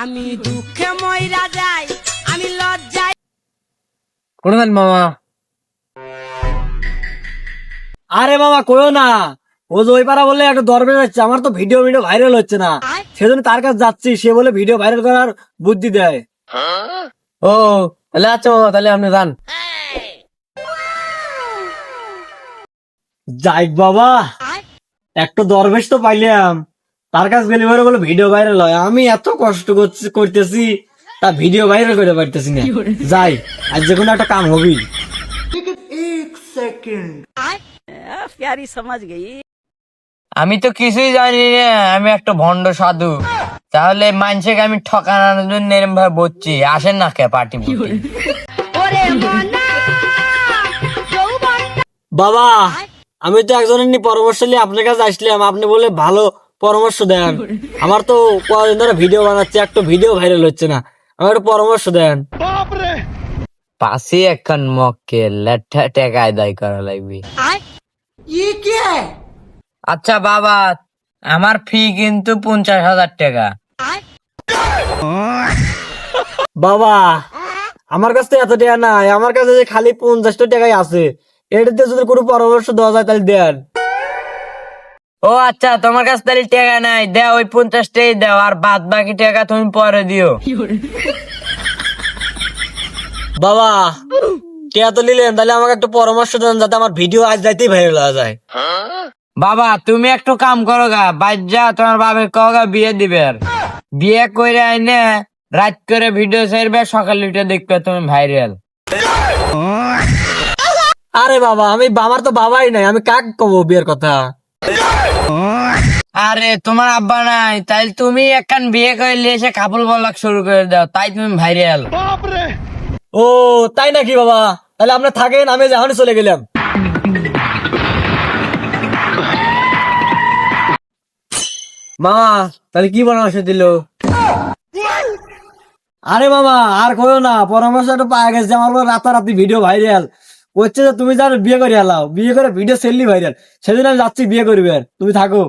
আমি দুঃখে মইরা যাই, আমি লজ্জায়। কোনখান মামা? আরে মামা কইও না, ও যে ওই পাড়া বললে একটা দরবে যাচ্ছে, আমার তো ভিডিও ভাইরাল হচ্ছে না, সেজন্য তার কাছে যাচ্ছি। সে বলে ভিডিও ভাইরাল করার বুদ্ধি দেয়। ও তাহলে আচ্ছা মামা, তাহলে আপনি যান। যাই বাবা, একটা দরবেশ তো পাইলাম, তার কাছে গেলে পরে বলে ভিডিও ভাইরাল হয়। আমি এত কষ্ট করতেছি, তা ভিডিও ভাইরাল করে পারতেছি না। যাই, আজ যে কোনো একটা কাম হবি। प्यारी समझ गई। আমি তো কিছুই জানি না, আমি একটা ভণ্ড সাধু। তাহলে মানুষকে আমি ঠকানোর জন্য এরকম ভাবে বলছি। আসেন না কে পার্টি? বাবা, আমি তো একজনের নিয়ে পরামর্শ নিয়ে আপনার কাছে আসলাম, আপনি বলে ভালো পরামর্শ দেন। আমার তো কয়েকদিন ধরে ভিডিও বানাচ্ছে, একটা ভিডিও ভাইরাল হচ্ছে না, আমার একটু পরামর্শ দেন। পাশে এখন মক্কে লেঠা টাকা আদায় করা লাগবে। আচ্ছা বাবা, আমার ফি কিন্তু 50,000 টাকা। বাবা, আমার কাছে তো এত টাকা নাই, আমার কাছে যে খালি 50 টাকাই আছে, এটাতে যদি কোনো পরামর্শ দেওয়া যায় তাহলে দেন। ও আচ্ছা, তোমার কাছে তাহলে টাকা নাই, দাও ওই 50টাই দাও, আর বাদ বাকি টাকা তুমি পরে দিও। বাবা, টাকা তো নিলেন, তাহলে আমাকে একটু পরামর্শ দেন যাতে আমার ভিডিও আজ যাইতেই ভাইরাল হয়ে যায়। বাবা তুমি একটু কাম করো গা, বাইর যা তোমার বাবার কগা বিয়ে দিবে, আর বিয়ে করে আইনে রাত করে ভিডিও ছাড়বে, সকালে উঠে দেখবে তুমি ভাইরাল। আরে বাবা, আমার তো বাবাই নাই, আমি কাক কব বিয়ের কথা? আরে তোমার আব্বা নাই, তাই তুমি একখান বিয়ে করে নিয়ে এসে কাপড় বলাক শুরু করে দাও, তাই তুমি ভাইরাল। ও তাই নাকি বাবা? তাহলে আপনি থাকেন, আমি যখন চলে গেলাম। মামা, তাহলে কি পরামর্শ দিল? আরে মামা আর কইও না, পরামর্শ একটু পাওয়া গেছে। আমার বলে রাতারাতি ভিডিও ভাইরাল হচ্ছে, যে তুমি যার বিয়ে করে এলাও, বিয়ে করে ভিডিও সেললি ভাইরাল, সেদিন আমি যাচ্ছি বিয়ে করবে, তুমি থাকো।